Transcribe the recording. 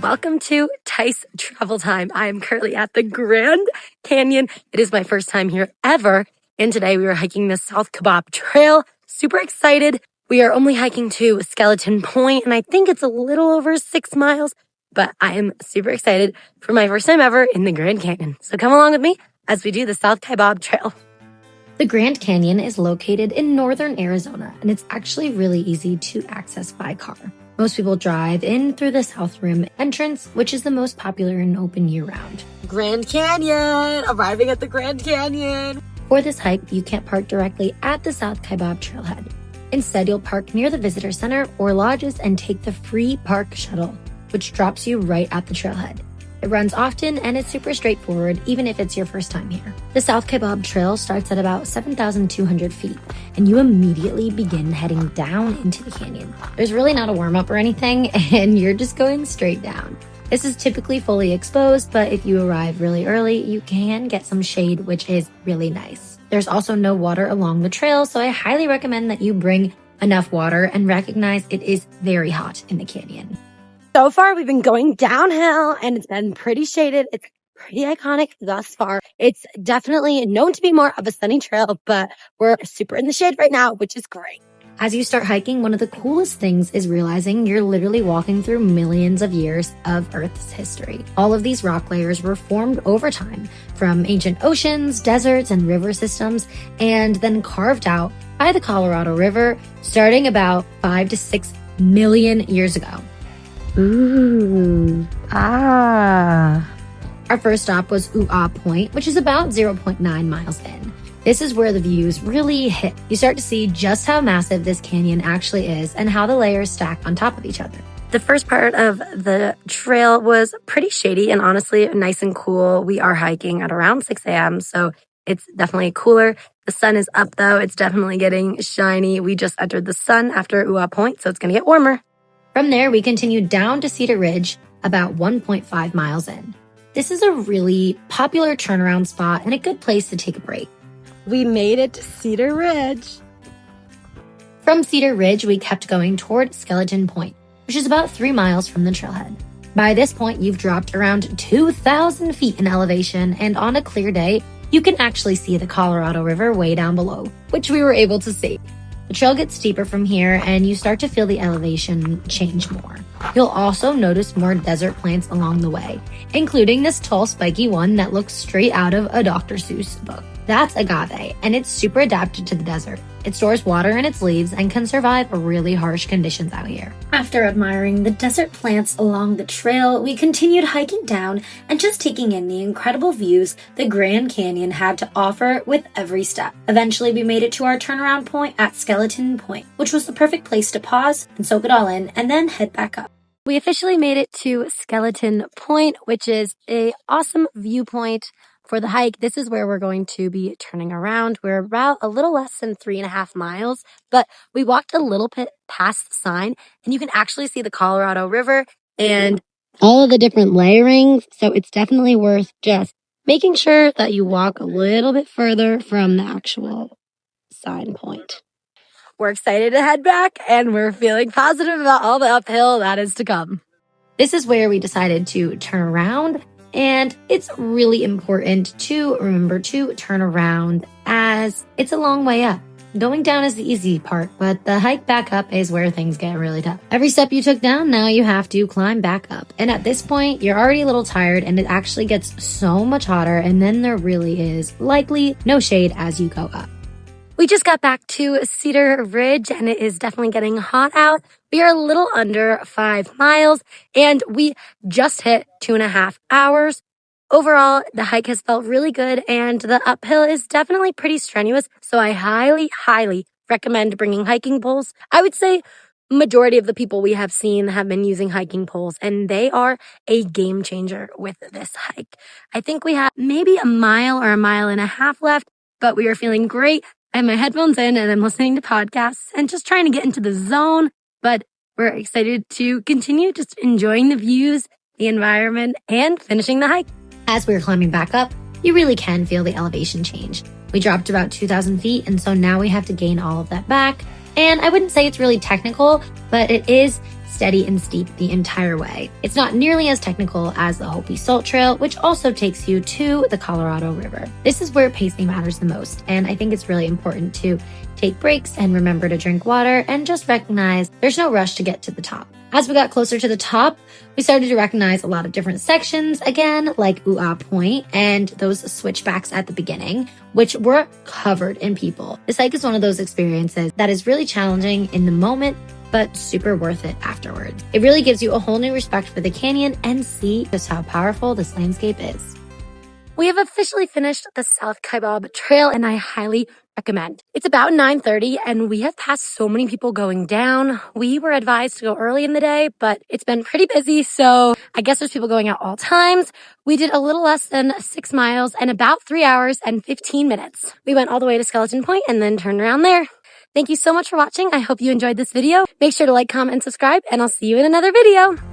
welcome to Tice Travel Time. I am currently at the Grand Canyon. It is my first time here ever, and today we are hiking the South Kaibab Trail. Super excited. We are only hiking to Skeleton Point, and I think it's a little over 6 miles, but I am super excited for my first time ever in the Grand Canyon. So come along with me as we do the South Kaibab Trail. The Grand Canyon is located in northern Arizona, and it's actually really easy to access by car. Most people drive in through the South Rim entrance, which is the most popular and open year-round. Grand Canyon! Arriving at the Grand Canyon! For this hike, you can't park directly at the South Kaibab Trailhead. Instead, you'll park near the visitor center or lodges and take the free park shuttle, which drops you right at the trailhead. It runs often and it's super straightforward, even if it's your first time here. The South Kaibab Trail starts at about 7,200 feet, and you immediately begin heading down into the canyon. There's really not a warm-up or anything, and you're just going straight down. This is typically fully exposed, but if you arrive really early, you can get some shade, which is really nice. There's also no water along the trail, so I highly recommend that you bring enough water and recognize it is very hot in the canyon. So far, we've been going downhill and it's been pretty shaded. It's pretty iconic thus far. It's definitely known to be more of a sunny trail, but we're super in the shade right now, which is great. As you start hiking, one of the coolest things is realizing you're literally walking through millions of years of Earth's history. All of these rock layers were formed over time from ancient oceans, deserts, and river systems, and then carved out by the Colorado River starting about 5 to 6 million years ago. Ooh, Our first stop was Point, which is about 0.9 miles in. This is where the views really hit. You start to see just how massive this canyon actually is and how the layers stack on top of each other. The first part of the trail was pretty shady and honestly nice and cool. We are hiking at around 6 a.m., so it's definitely cooler. The sun is up though. It's definitely getting shiny. We just entered the sun after Point, so it's going to get warmer. From there, we continued down to Cedar Ridge, about 1.5 miles in. This is a really popular turnaround spot and a good place to take a break. We made it to Cedar Ridge. From Cedar Ridge, we kept going toward Skeleton Point, which is about 3 miles from the trailhead. By this point, you've dropped around 2,000 feet in elevation, and on a clear day, you can actually see the Colorado River way down below, which we were able to see. The trail gets steeper from here, and you start to feel the elevation change more. You'll also notice more desert plants along the way, including this tall, spiky one that looks straight out of a Dr. Seuss book. That's agave, and it's super adapted to the desert. It stores water in its leaves and can survive really harsh conditions out here. After admiring the desert plants along the trail, we continued hiking down and just taking in the incredible views the Grand Canyon had to offer with every step. Eventually, we made it to our turnaround point at Skeleton Point, which was the perfect place to pause and soak it all in and then head back up. We officially made it to Skeleton Point, which is an awesome viewpoint for the hike. This is where we're going to be turning around. We're about a little less than 3.5 miles, but we walked a little bit past the sign and you can actually see the Colorado River and all of the different layering. So it's definitely worth just making sure that you walk a little bit further from the actual sign point. We're excited to head back and we're feeling positive about all the uphill that is to come. This is where we decided to turn around. And it's really important to remember to turn around as it's a long way up. Going down is the easy part, but the hike back up is where things get really tough. Every step you took down, now you have to climb back up. And at this point, you're already a little tired and it actually gets so much hotter, and then there really is likely no shade as you go up. We just got back to Cedar Ridge and it is definitely getting hot out. We are a little under 5 miles and we just hit 2.5 hours. Overall, the hike has felt really good and the uphill is definitely pretty strenuous. So I highly recommend bringing hiking poles. I would say majority of the people we have seen have been using hiking poles and they are a game changer with this hike. I think we have maybe a mile or a mile and a half left, but we are feeling great. I have my headphones in and I'm listening to podcasts and just trying to get into the zone. But we're excited to continue just enjoying the views, the environment, and finishing the hike. As we were climbing back up, you really can feel the elevation change. We dropped about 2,000 feet, and so now we have to gain all of that back. And I wouldn't say it's really technical, but it is steady and steep the entire way. It's not nearly as technical as the Hopi Salt Trail, which also takes you to the Colorado River. This is where pacing matters the most, and I think it's really important to take breaks and remember to drink water and just recognize there's no rush to get to the top. As we got closer to the top, we started to recognize a lot of different sections again, like Ooh Point and those switchbacks at the beginning, which were covered in people. This hike is one of those experiences that is really challenging in the moment, but super worth it afterwards. It really gives you a whole new respect for the canyon and see just how powerful this landscape is. We have officially finished the South Kaibab Trail, and I highly recommend. It's about 9:30, and we have passed so many people going down. We were advised to go early in the day, but it's been pretty busy, so I guess there's people going out all times. We did a little less than 6 miles and about 3 hours and 15 minutes. We went all the way to Skeleton Point and then turned around there. Thank you so much for watching. I hope you enjoyed this video. Make sure to like, comment, and subscribe, and I'll see you in another video.